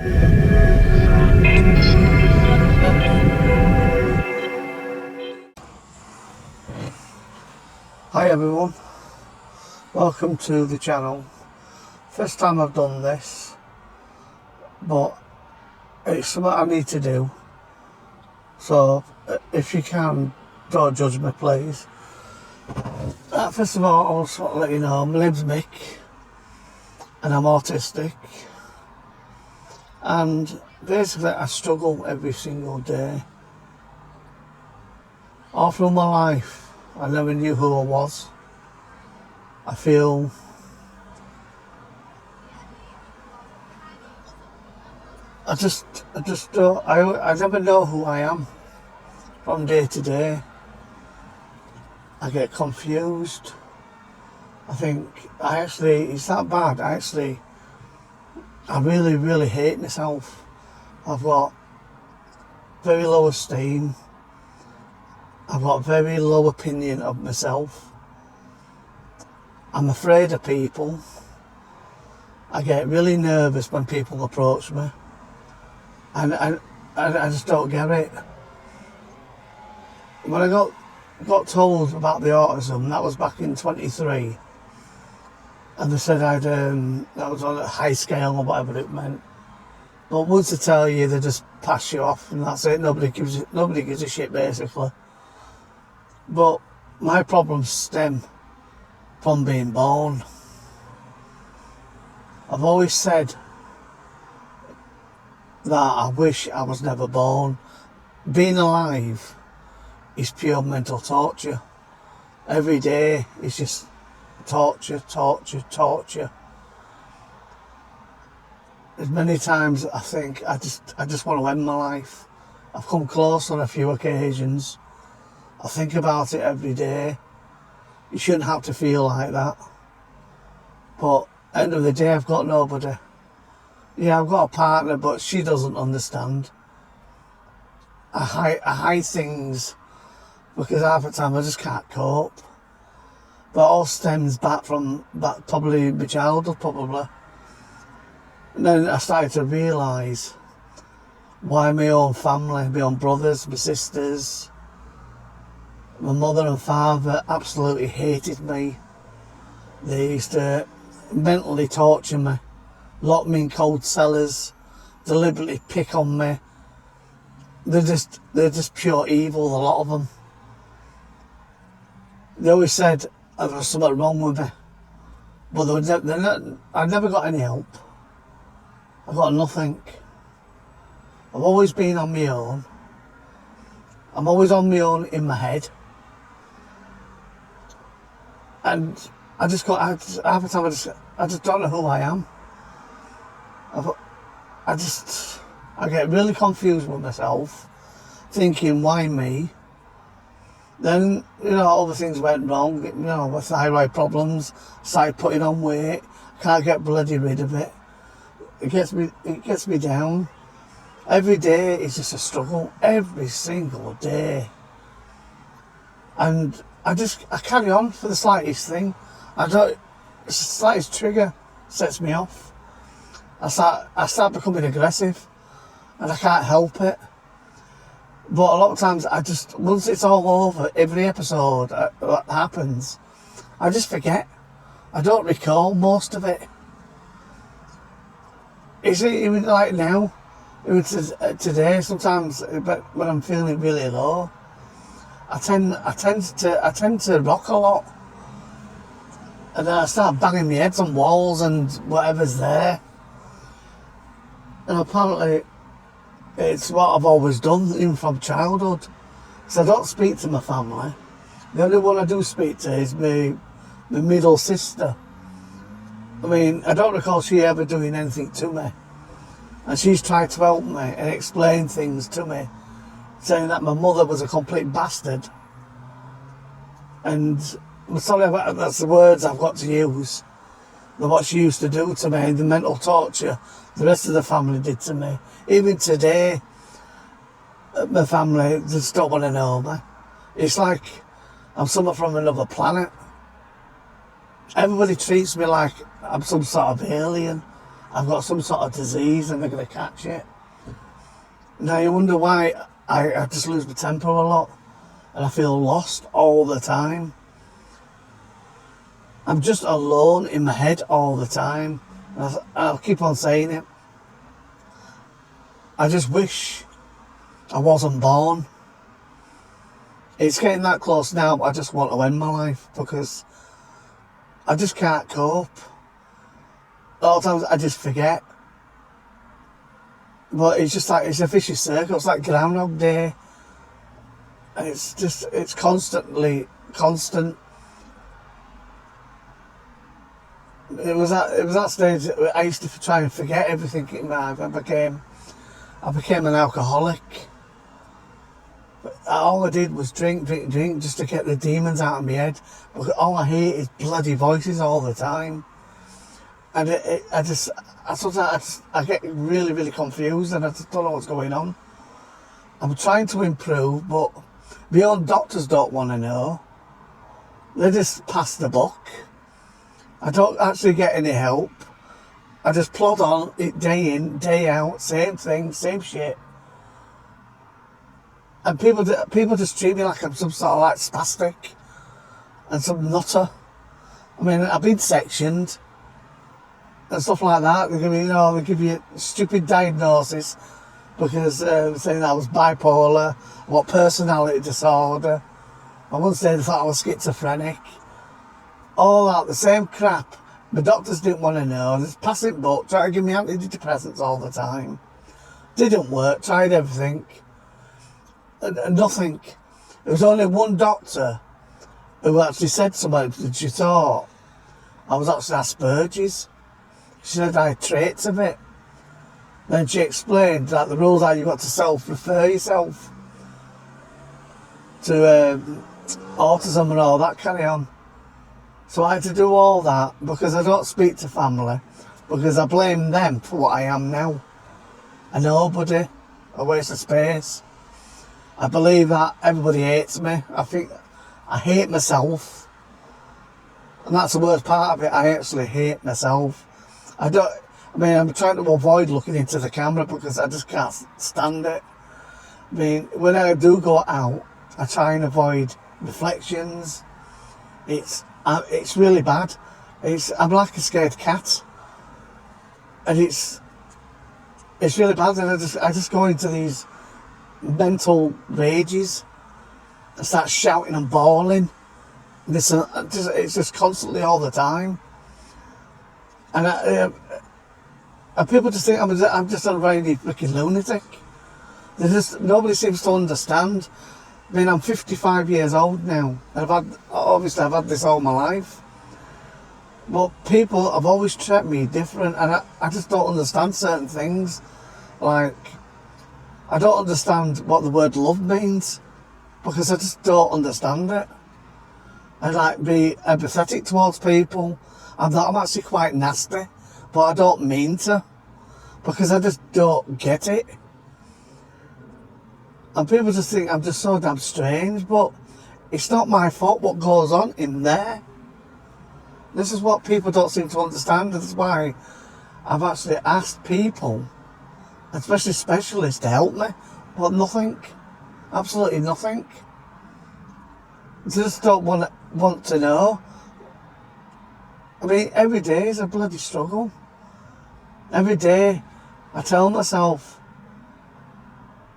Hi everyone, welcome to the channel. First time I've done this, but it's something I need to do, so if you can, don't judge me please. First of all, I just want to let you know my name's Mick and I'm autistic, and basically I struggle every single day. All through my life I never knew who I was. I feel I just don't, I never know who I am from day to day. I get confused. I think it's that bad. I really hate myself. I've got very low esteem. I've got very low opinion of myself. I'm afraid of people. I get really nervous when people approach me. And I just don't get it. When I got told about the autism, that was back in 23. And they said that was on a high scale or whatever it meant. But once they tell you, they just pass you off and that's it. Nobody gives a shit basically. But my problems stem from being born. I've always said that I wish I was never born. Being alive is pure mental torture. Every day is just torture. As many times I think I just want to end my life. I've come close on a few occasions. I think about it every day. You shouldn't have to feel like that. But at the end of the day, I've got nobody. Yeah, I've got a partner, but she doesn't understand. I hide things because half the time I just can't cope. But it all stems back from probably my childhood, probably. And then I started to realise why my own family, my own brothers, my sisters, my mother and father absolutely hated me. They used to mentally torture me, lock me in cold cellars, deliberately pick on me. They're just pure evil, a lot of them. They always said there was something wrong with me, but I never got any help. I got nothing. I've always been on my own. I'm always on my own in my head. And half the time I just don't know who I am. I get really confused with myself, thinking why me. Then, other things went wrong, with thyroid problems, started putting on weight, can't get bloody rid of it. It gets me down. Every day is just a struggle, every single day. And I carry on for the slightest thing. The slightest trigger sets me off. I start becoming aggressive and I can't help it. But a lot of times once it's all over, every episode that happens, I just forget. I don't recall most of it. It's even like now, even today sometimes, but when I'm feeling really low, I tend to rock a lot, and then I start banging my heads on walls and whatever's there. And apparently, it's what I've always done, even from childhood. So I don't speak to my family. The only one I do speak to is my middle sister. I mean, I don't recall she ever doing anything to me, and she's tried to help me and explain things to me, saying that my mother was a complete bastard. And I'm sorry, that's the words I've got to use. What she used to do to me, the mental torture the rest of the family did to me. Even today, my family just don't want to know me. It's like I'm someone from another planet. Everybody treats me like I'm some sort of alien. I've got some sort of disease and they're going to catch it. Now you wonder why I just lose my temper a lot and I feel lost all the time. I'm just alone in my head all the time. And I'll keep on saying it. I just wish I wasn't born. It's getting that close now, but I just want to end my life because I just can't cope. A lot of times I just forget. But it's just like, it's a vicious circle. It's like Groundhog Day. And it's constantly, constant. It was that stage that I used to try and forget everything in my life. I became an alcoholic. But all I did was drink just to get the demons out of my head. Because all I hear is bloody voices all the time. And I get really, really confused and I just don't know what's going on. I'm trying to improve, but my own doctors don't want to know. They just pass the buck. I don't actually get any help. I just plod on it day in, day out, same thing, same shit. And people just treat me like I'm some sort of like spastic and some nutter. I mean, I've been sectioned and stuff like that. They give you stupid diagnosis because saying I was bipolar, what personality disorder. I once they thought I was schizophrenic. All that, the same crap. The doctors didn't want to know. Just pass it buck, try to give me antidepressants all the time. Didn't work, tried everything. And nothing. There was only one doctor who actually said something that she thought I was actually Asperger's. She said I had traits of it. Then she explained that the rules are you've got to self-refer yourself to autism and all that carry on. So I had to do all that because I don't speak to family, because I blame them for what I am now. A nobody, a waste of space. I believe that everybody hates me. I think I hate myself. And that's the worst part of it. I actually hate myself. I'm trying to avoid looking into the camera because I just can't stand it. I mean, when I do go out, I try and avoid reflections. It's really bad. I'm like a scared cat. And it's really bad. And I just go into these mental rages and start shouting and bawling. It's just constantly all the time. And people just think I'm just a really freaking lunatic. Nobody seems to understand. I mean, I'm 55 years old now. And I've had this all my life. But people have always treated me different, and I just don't understand certain things. Like, I don't understand what the word love means, because I just don't understand it. I like be empathetic towards people. I'm actually quite nasty, but I don't mean to, because I just don't get it. And people just think I'm just so damn strange, but it's not my fault what goes on in there. This is what people don't seem to understand. This is why I've actually asked people, especially specialists, to help me, but nothing. Absolutely nothing. They just don't want to know. I mean, every day is a bloody struggle. Every day I tell myself,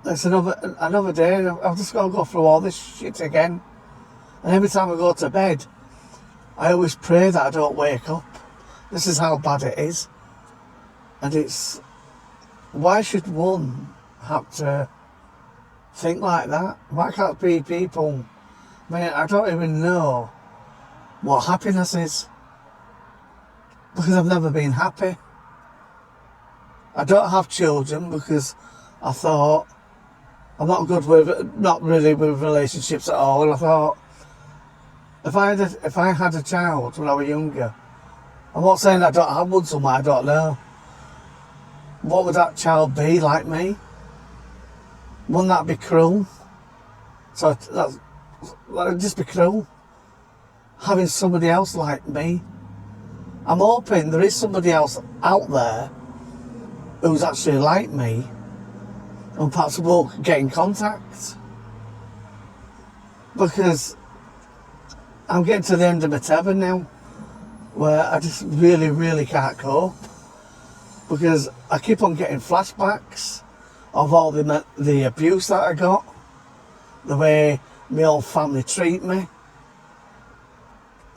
it's another day, I've just got to go through all this shit again. And every time I go to bed, I always pray that I don't wake up. This is how bad it is. And why should one have to think like that? Why can't people, I mean, I don't even know what happiness is, because I've never been happy. I don't have children because I thought I'm not really with relationships at all. And I thought, if I had a child when I was younger, I'm not saying I don't have one somewhere, I don't know. What would that child be like me? Wouldn't that be cruel? So that'd just be cruel. Having somebody else like me. I'm hoping there is somebody else out there who's actually like me, and perhaps we'll get in contact. Because I'm getting to the end of my tether now, where I just really, really can't cope. Because I keep on getting flashbacks of all the abuse that I got, the way my old family treat me.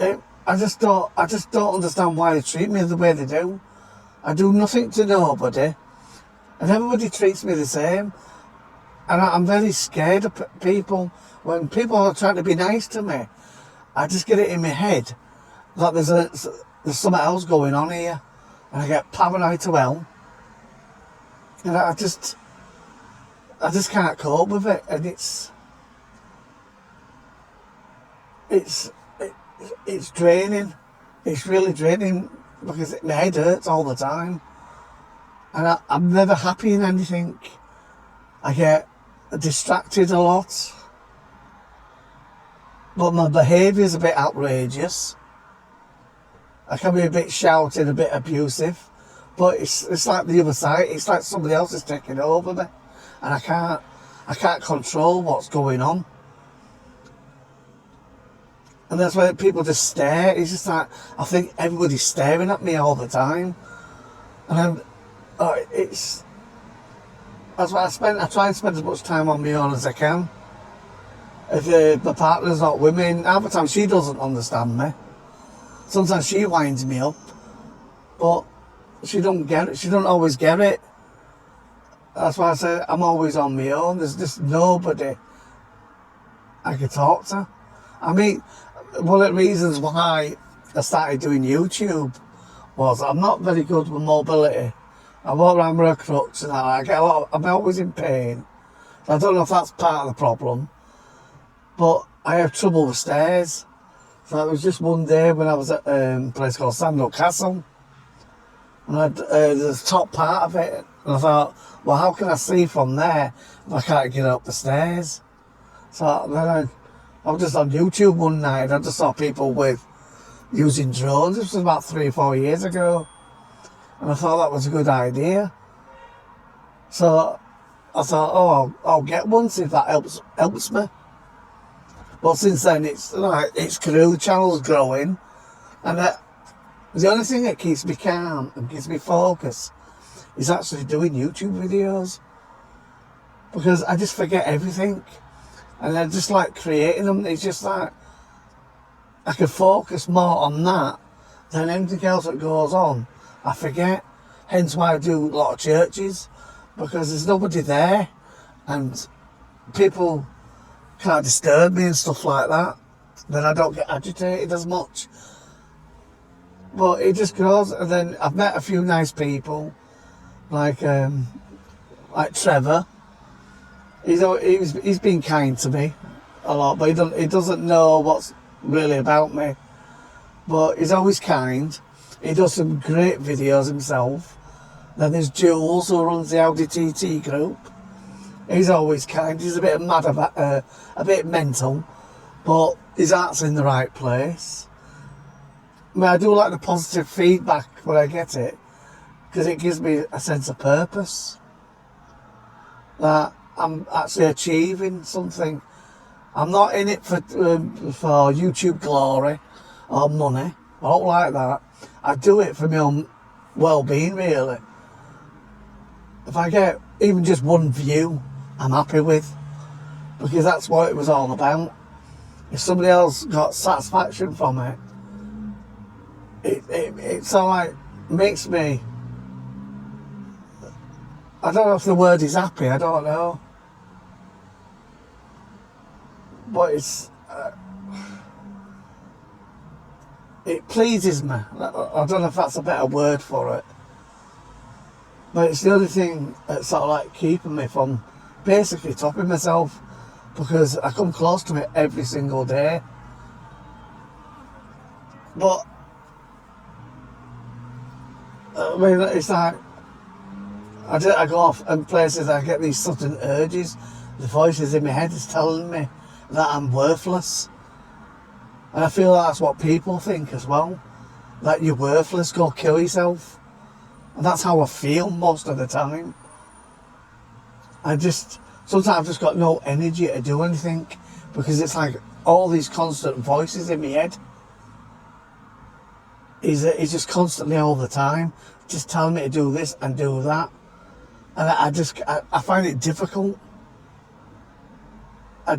I just don't understand why they treat me the way they do. I do nothing to nobody, and everybody treats me the same. And I'm very scared of people. When people are trying to be nice to me, I just get it in my head that there's something else going on here, and I get paranoid to hell. And I just can't cope with it, and it's draining. It's really draining because my head hurts all the time, and I'm never happy in anything. I get distracted a lot, but my behaviour's a bit outrageous. I can be a bit shouting, a bit abusive, but it's like the other side. It's like somebody else is taking over me, and I can't control what's going on. And that's why people just stare. It's just like, I think everybody's staring at me all the time. And that's why I try and spend as much time on my own as I can. If my partner's not with me, half the time she doesn't understand me. Sometimes she winds me up, but she don't get it. She don't always get it. That's why I say I'm always on my own. There's just nobody I can talk to. I mean, one of the reasons why I started doing YouTube was I'm not very good with mobility. I walk around with a crutch and I'm always in pain. So I don't know if that's part of the problem, but I have trouble with stairs. So it was just one day when I was at a place called Sandal Castle, and I had the top part of it, and I thought, well, how can I see from there if I can't get up the stairs? So then I was just on YouTube one night, and I just saw people using drones. This was about 3 or 4 years ago, and I thought that was a good idea. So I thought, oh, I'll get one, see if that helps me. But since then, it's grew, the channel's growing, and the only thing that keeps me calm and gives me focus is actually doing YouTube videos, because I just forget everything. And I just like creating them. It's just like I can focus more on that than anything else that goes on. I forget. Hence why I do a lot of churches, because there's nobody there and people can't disturb me and stuff like that. Then I don't get agitated as much. But it just grows. And then I've met a few nice people, like Trevor. He's been kind to me a lot, but he doesn't know what's really about me. But he's always kind. He does some great videos himself. Then there's Jules, who runs the Audi TT group. He's always kind. He's a bit mad about, a bit mental, but his heart's in the right place. I mean, I do like the positive feedback when I get it, because it gives me a sense of purpose. That I'm actually achieving something. I'm not in it for YouTube glory or money. I don't like that. I do it for my own well-being, really. If I get even just one view, I'm happy with, because that's what it was all about. If somebody else got satisfaction from it, it's all like makes me. I don't know if the word is happy. I don't know. But it pleases me. I don't know if that's a better word for it. But it's the only thing that's sort of like keeping me from basically topping myself, because I come close to it every single day. But I mean, it's like I go off in places, I get these sudden urges. The voices in my head is telling me that I'm worthless. And I feel that's what people think as well. That you're worthless, go kill yourself. And that's how I feel most of the time. Sometimes I've just got no energy to do anything, because it's like all these constant voices in my head. He's just constantly all the time, just telling me to do this and do that. And I find it difficult. I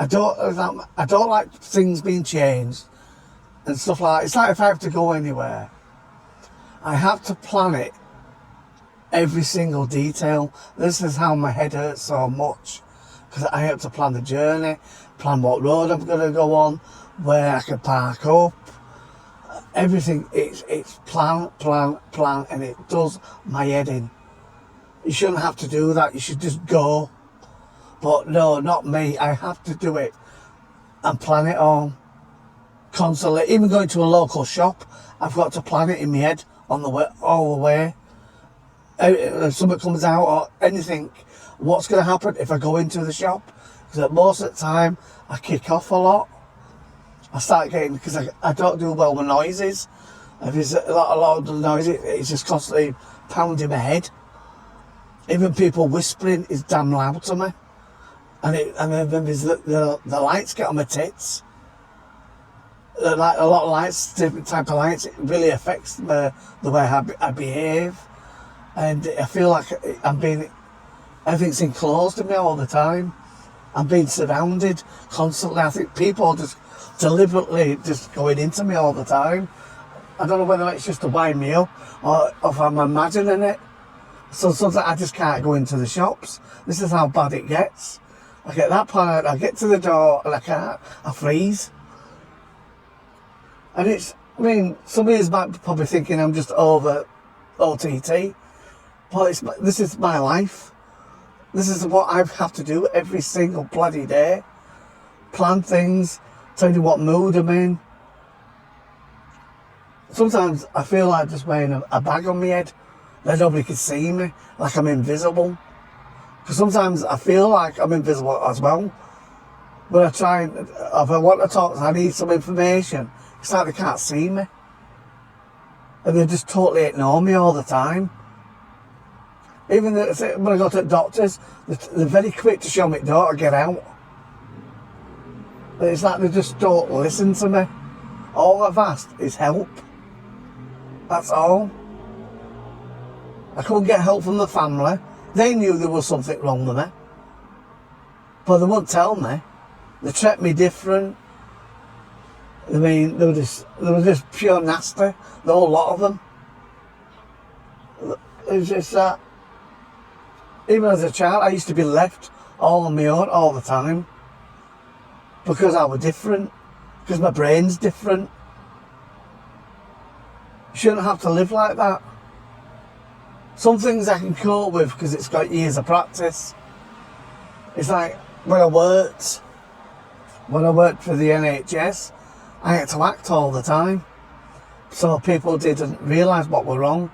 don't like things being changed and stuff like that. It's like if I have to go anywhere, I have to plan it, every single detail. This is how my head hurts so much, because I have to plan the journey, plan what road I'm going to go on, where I can park up, everything. It's plan, and it does my head in. You shouldn't have to do that. You should just go. But no, not me. I have to do it and plan it all constantly. Even going to a local shop, I've got to plan it in my head on the way, all the way. If something comes out or anything, what's going to happen if I go into the shop? Because most of the time I kick off a lot. I start getting, because I don't do well with noises. If there's a lot of noise, it's just constantly pounding my head. Even people whispering is damn loud to me. And then there's the lights get on my tits. Like a lot of lights, different type of lights, it really affects the way I behave. And I feel like everything's enclosed in me all the time. I'm being surrounded constantly. I think people are just deliberately just going into me all the time. I don't know whether it's just to wind me up or if I'm imagining it. So sometimes I just can't go into the shops. This is how bad it gets. I get that part, I get to the door and I freeze. And some of you might be probably thinking I'm just over OTT. But this is my life. This is what I have to do every single bloody day. Plan things, tell you what mood I'm in. Sometimes I feel like just wearing a bag on my head that nobody can see me, like I'm invisible. Because sometimes I feel like I'm invisible as well. When if I want to talk, I need some information, it's like they can't see me. And they just totally ignore me all the time. Even when I go to the doctors, they're very quick to show me the door to get out. But it's like they just don't listen to me. All I've asked is help. That's all. I couldn't get help from the family. They knew there was something wrong with me. But they wouldn't tell me. They treated me different. I mean, they were just pure nasty. The whole lot of them. It was just that. Even as a child, I used to be left all on my own all the time. Because I was different. Because my brain's different. You shouldn't have to live like that. Some things I can cope with because it's got years of practice. It's like when I worked for the NHS, I had to act all the time. So people didn't realise what was wrong.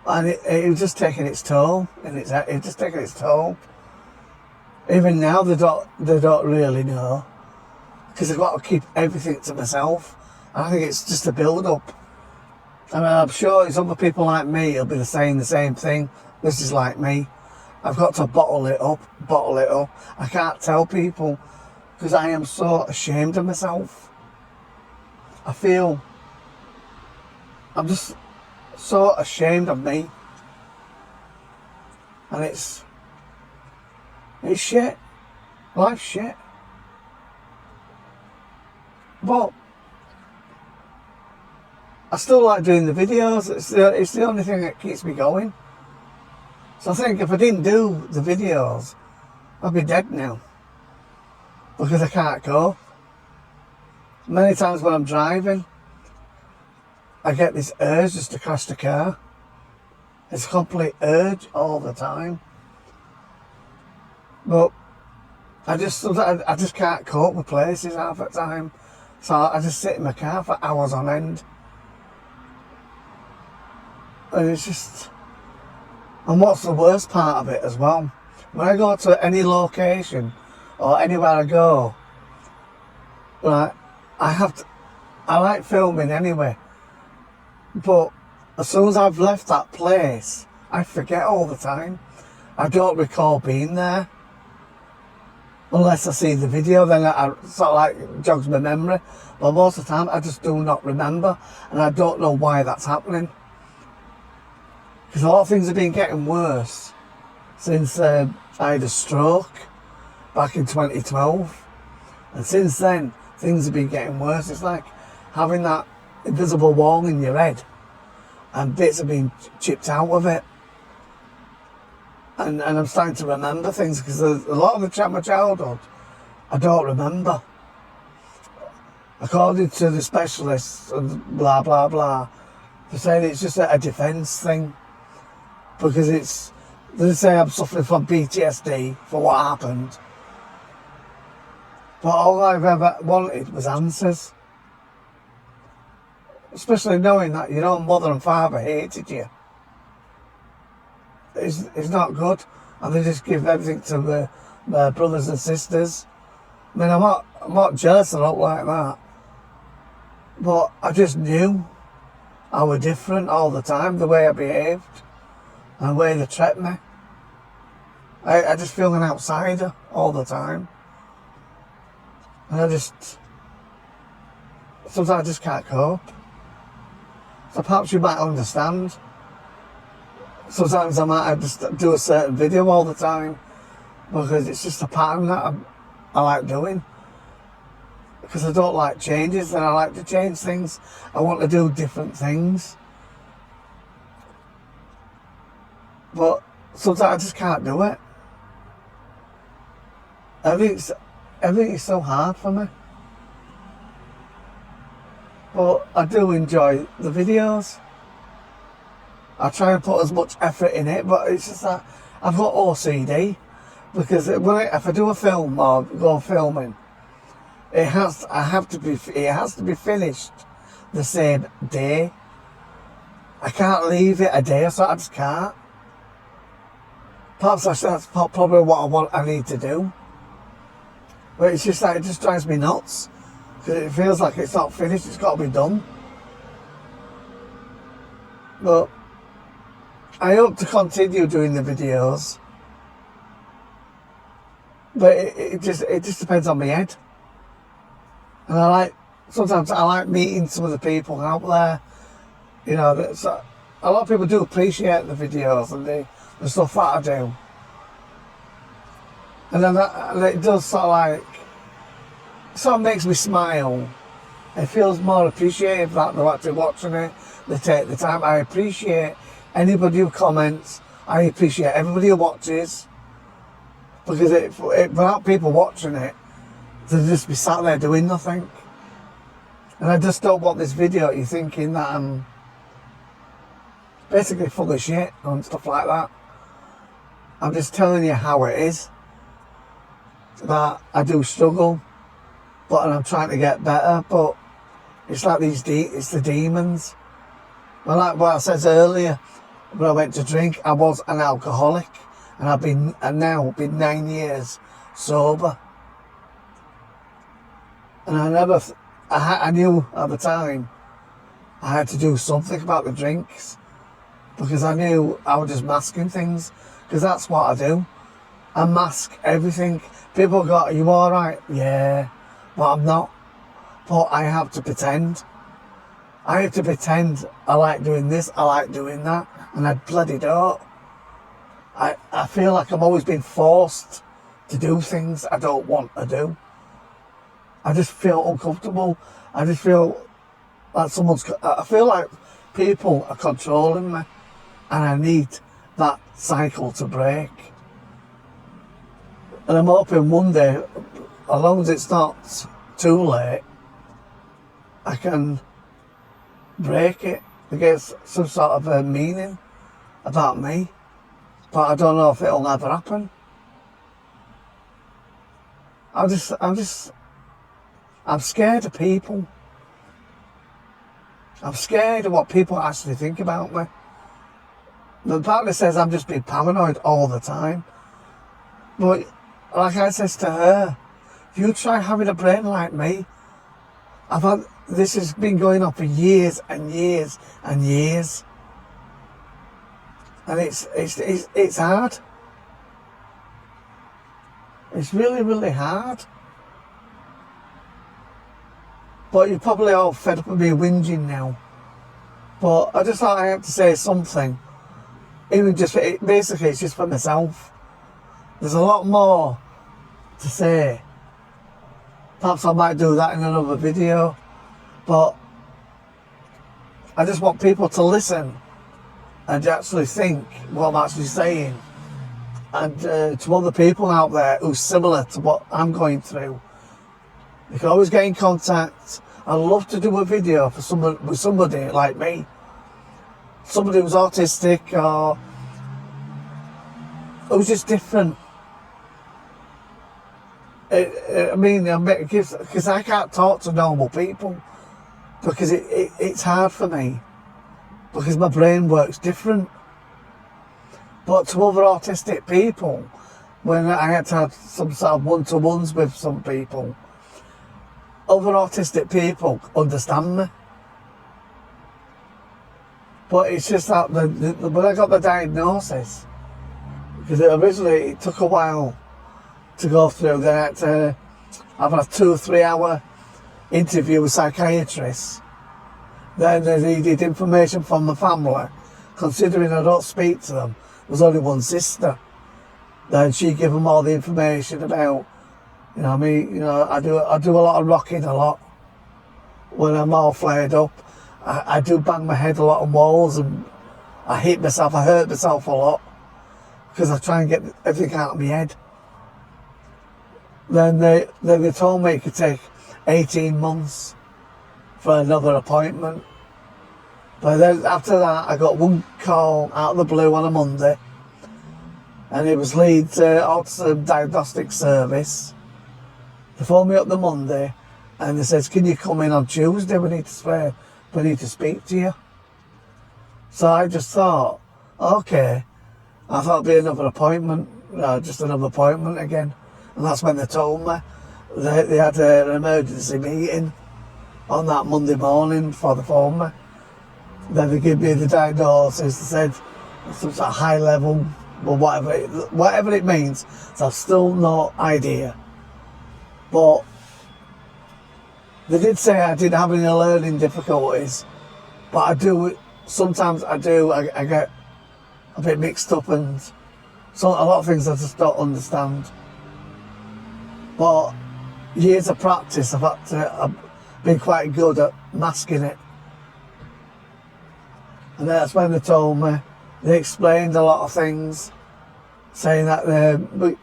And it was just taking its toll. It just taking its toll. Even now they don't really know. Because I've got to keep everything to myself. And I think it's just a build-up. I mean, I'm sure it's other people like me who'll be saying the same thing. This is like me. I've got to bottle it up. I can't tell people because I am so ashamed of myself. I'm just so ashamed of me. And it's shit. Life's shit. But I still like doing the videos. It's the only thing that keeps me going. So I think if I didn't do the videos, I'd be dead now. Because I can't go. Many times when I'm driving, I get this urge just to crash the car. It's a complete urge all the time. But I just can't cope with places half the time. So I just sit in my car for hours on end. And it's just... And what's the worst part of it as well? When I go to any location or anywhere I go, like, I like filming anyway. But as soon as I've left that place, I forget all the time. I don't recall being there. Unless I see the video, then I sort of like jogs my memory. But most of the time, I just do not remember. And I don't know why that's happening. Because a lot of things have been getting worse since I had a stroke back in 2012. And since then, things have been getting worse. It's like having that invisible wall in your head and bits have been chipped out of it. And I'm starting to remember things because a lot of my childhood I don't remember. According to the specialists and blah blah blah, they're saying it's just a defence thing because they say I'm suffering from PTSD for what happened. But all I've ever wanted was answers. Especially knowing that your own mother and father hated you. It's not good. And they just give everything to my brothers and sisters. I mean, I'm not jealous or not like that. But I just knew I was different all the time, the way I behaved and the way they treated me. I just feel an outsider all the time. And sometimes I just can't cope. So perhaps you might understand. Sometimes I might just do a certain video all the time because it's just a pattern that I like doing. Because I don't like changes and I like to change things. I want to do different things. But sometimes I just can't do it. Everything is so hard for me. But I do enjoy the videos. I try and put as much effort in it, but it's just that I've got OCD. Because if I do a film or go filming, it has to be finished the same day. I can't leave it a day, so I just can't. Perhaps that's probably what I need to do. But it's just like, it just drives me nuts. Because it feels like it's not finished, it's got to be done. But I hope to continue doing the videos. But it just depends on my head. And sometimes I like meeting some of the people out there. You know, a lot of people do appreciate the videos and the stuff that I do. And then it does sort of makes me smile. It feels more appreciative that they're actually watching it. They take the time. I appreciate anybody who comments. I appreciate everybody who watches. Because without people watching it, they'll just be sat there doing nothing. And I just don't want this video you thinking that I'm basically full of shit and stuff like that. I'm just telling you how it is. That I do struggle, and I'm trying to get better, but it's like it's the demons. Well, like what I said earlier, when I went to drink, I was an alcoholic, and I've now been 9 years sober. And I knew at the time I had to do something about the drinks, because I knew I was just masking things, because that's what I do. I mask everything. People go, "Are you alright?" Yeah, but I'm not. But I have to pretend. I have to pretend I like doing this, I like doing that, and I bloody don't. I feel like I'm always being forced to do things I don't want to do. I just feel uncomfortable. I just feel like I feel like people are controlling me, and I need that cycle to break. And I'm hoping one day, as long as it's not too late, I can break it and get some sort of a meaning about me. But I don't know if it'll ever happen. I'm scared of people. I'm scared of what people actually think about me. The partner says I'm just being paranoid all the time. But like I says to her, if you try having a brain like me, I've this has been going on for years and years and years. And it's hard. It's really, really hard. But you're probably all fed up with me whinging now. But I just thought I had to say something. Even basically it's just for myself. There's a lot more to say. Perhaps I might do that in another video. But I just want people to listen and actually think what I'm actually saying. And to other people out there who's similar to what I'm going through, you can always get in contact. I'd love to do a video for somebody like me. Somebody who's autistic or who's just different. Because I can't talk to normal people. Because it's hard for me. Because my brain works different. But to other autistic people, when I had to have some sort of one-to-ones with some people, other autistic people understand me. But it's just that when I got the diagnosis, because originally it took a while to go through, then I had to have a 2 or 3 hour interview with psychiatrists. Then they needed information from my family, considering I don't speak to them. There was only one sister. Then she gave them all the information about, I do a lot of rocking a lot when I'm all flared up. I do bang my head a lot on walls and I hurt myself a lot because I try and get everything out of my head. Then they told me it could take 18 months for another appointment. But then after that, I got one call out of the blue on a Monday, and it was Leeds Autism Diagnostic Service. They phoned me up the Monday, and they said, "Can you come in on Tuesday? We need to speak to you." So I just thought, okay. I thought it'd be another appointment, just another appointment again. And that's when they told me they had an emergency meeting on that Monday morning before they phoned me. Then they gave me the diagnosis. They said some sort of high level, or whatever it means. So I've still no idea. But they did say I didn't have any learning difficulties. But sometimes I get a bit mixed up, and a lot of things I just don't understand. But years of practice, I've been quite good at masking it. And that's when they told me, they explained a lot of things, saying that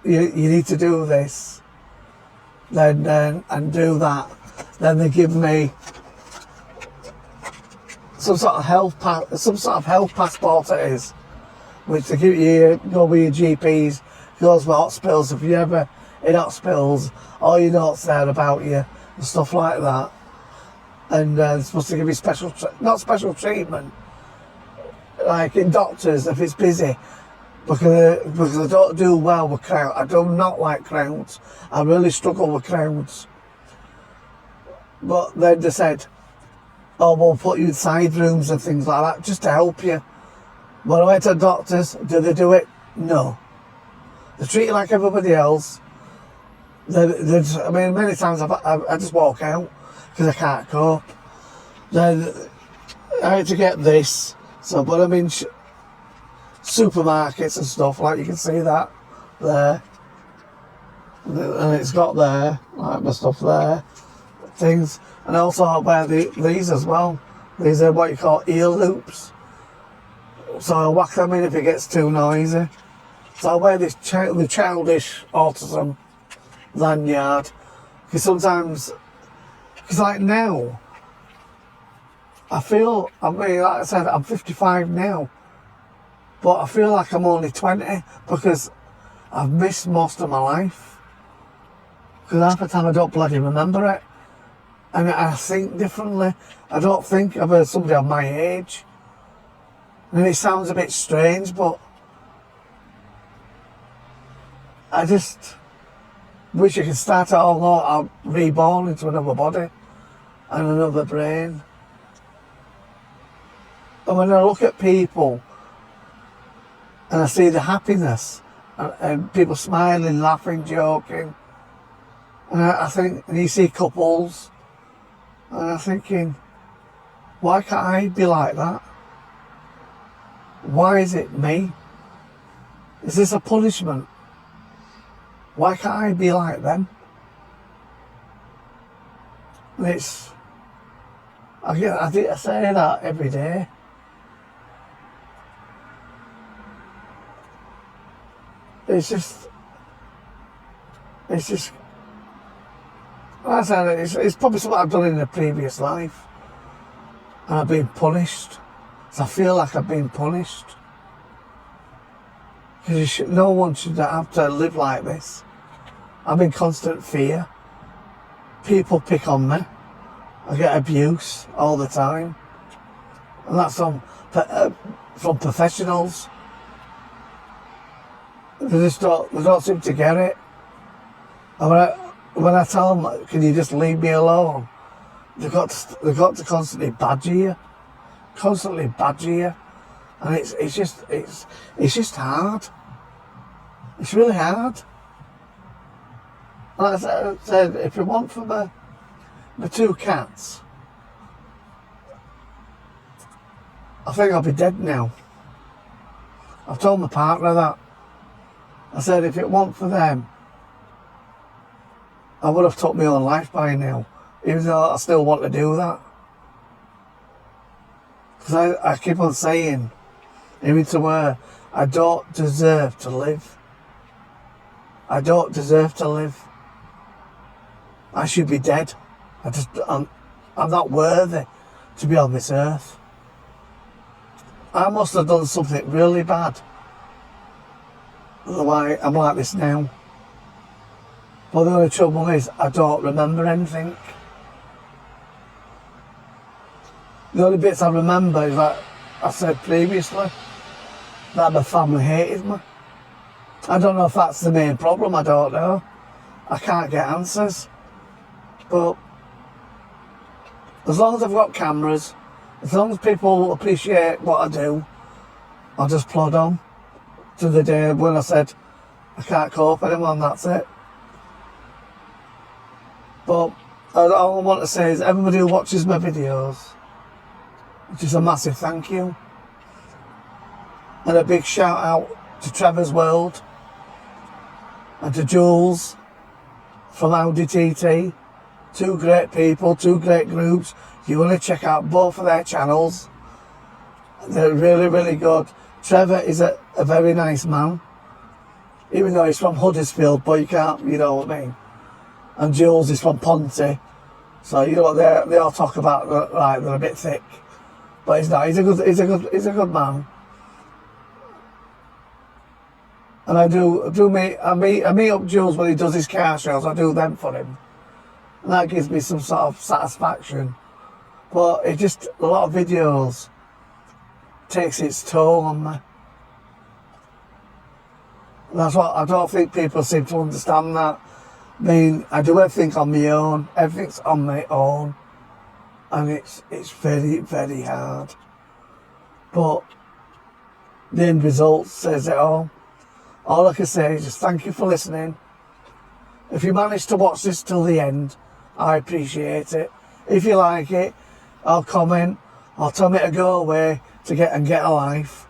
you need to do this, then and do that. Then they give me some sort of health passport it is, which they give you, go with your GPs, goes with hospitals. If you're ever in hospitals, all your notes there about you and stuff like that. And they're supposed to give you not special treatment, like in doctors if it's busy, because I don't do well with crowds. I do not like crowds. I really struggle with crowds. But then they said, "Oh, we'll put you in side rooms and things like that just to help you." When I went to doctors, do they do it? No. They treat you like everybody else. Many times I just walk out because I can't cope. Then I had to get this. But I'm in supermarkets and stuff, like you can see that there. And it's got there, like my stuff there, things. And also I wear these as well. These are what you call ear loops. So I whack them in if it gets too noisy. So I wear the childish autism lanyard. Because like now, like I said, I'm 55 now, but I feel like I'm only 20 because I've missed most of my life. Because half the time I don't bloody remember it. And I think differently. I don't think of somebody of my age. And it sounds a bit strange, but I just wish I could start it all out, reborn into another body. and another brain. And when I look at people and I see the happiness and people smiling, laughing, joking, and I think, and you see couples, and I'm thinking, why can't I be like that? Why is it me? Is this a punishment? Why can't I be like them? And I say that every day. It's just, like I said, it's probably something I've done in a previous life. And I've been punished. So I feel like I've been punished. Because no one should have to live like this. I'm in constant fear. People pick on me. I get abuse all the time. And that's from professionals. They don't seem to get it. And when I tell them, can you just leave me alone? They've got to constantly badger you. And it's just hard. It's really hard. Like I said, if it weren't for my two cats, I think I'll be dead now. I've told my partner that. I said, if it weren't for them, I would have took my own life by now, even though I still want to do that. Because I keep on saying, even to her, I don't deserve to live. I don't deserve to live. I should be dead. I'm not worthy to be on this earth. I must have done something really bad. Otherwise, I'm like this now. But the only trouble is, I don't remember anything. The only bits I remember is like I said previously, that my family hated me. I don't know if that's the main problem, I don't know. I can't get answers. But as long as I've got cameras, as long as people appreciate what I do, I'll just plod on to the day when I said I can't cope anymore, and that's it. But all I want to say is everybody who watches my videos, just a massive thank you. And a big shout out to Trevor's World and to Jules from Audi TT. Two great people, two great groups. You want to check out both of their channels. They're really, really good. Trevor is a very nice man, even though he's from Huddersfield, but you know what I mean. And Jules is from Ponty, so you know what they all talk about, like they're a bit thick, but he's not. He's a good man. And I meet up Jules when he does his car shows. I do them for him, and that gives me some sort of satisfaction. But it just, a lot of videos takes its toll on me. That's what I don't think people seem to understand that. I mean, I do everything on my own. Everything's on my own, and it's very, very hard. But the end result says it all. All I can say is just thank you for listening. If you managed to watch this till the end, I appreciate it. If you like it, I'll comment or tell me to go away to get a life.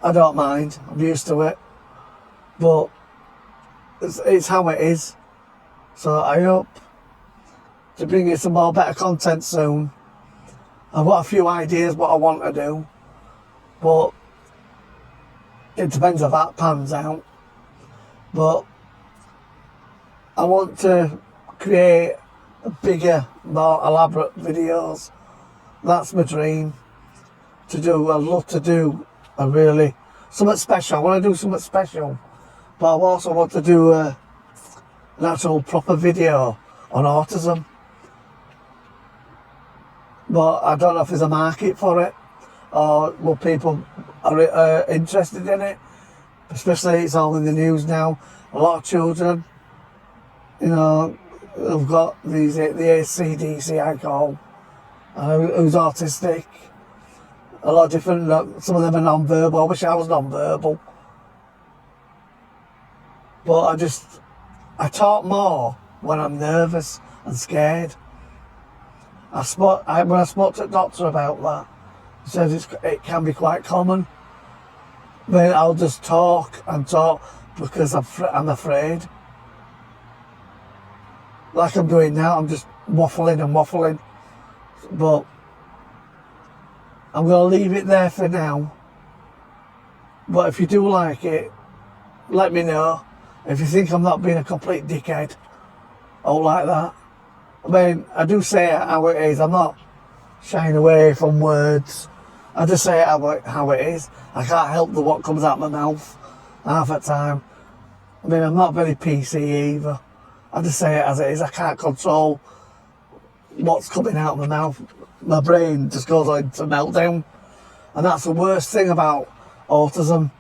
I don't mind. I'm used to it. But it's how it is. So I hope to bring you some more better content soon. I've got a few ideas what I want to do, but it depends if that pans out. But I want to create bigger, more elaborate videos. That's my dream. To do, I'd love to do something special. I want to do something special, but I also want to do an actual proper video on autism. But I don't know if there's a market for it, or what people are interested in it. Especially it's all in the news now. A lot of children, you know, who've got these the ACDC alcohol, and who's autistic. A lot of different. Some of them are non-verbal. I wish I was non-verbal, but I talk more when I'm nervous and scared. When I spoke to the doctor about that, he said it can be quite common. Then I'll just talk and talk because I'm afraid. Like I'm doing now, I'm just waffling and waffling. But I'm going to leave it there for now. But if you do like it, let me know. If you think I'm not being a complete dickhead, or like that. I mean, I do say it how it is. I'm not shying away from words. I just say it how it is. I can't help what comes out of my mouth half the time. I mean, I'm not very PC either. I just say it as it is. I can't control what's coming out of my mouth. My brain just goes into meltdown. And that's the worst thing about autism.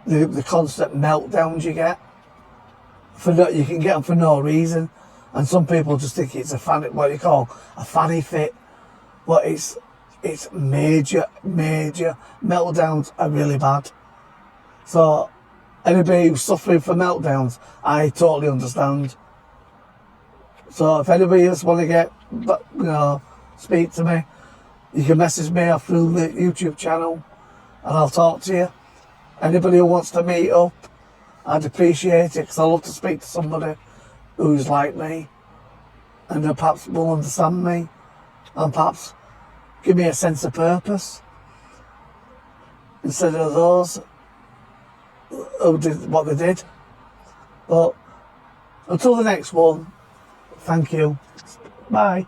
The constant meltdowns you get. You can get them for no reason. And some people just think it's what you call a fanny fit. But it's major meltdowns are really bad. So anybody who's suffering from meltdowns, I totally understand. So if anybody else want to speak to me, you can message me through the YouTube channel and I'll talk to you. Anybody who wants to meet up, I'd appreciate it, because I love to speak to somebody who's like me and who perhaps will understand me and perhaps give me a sense of purpose instead of those who did what they did. But until the next one, thank you. Bye.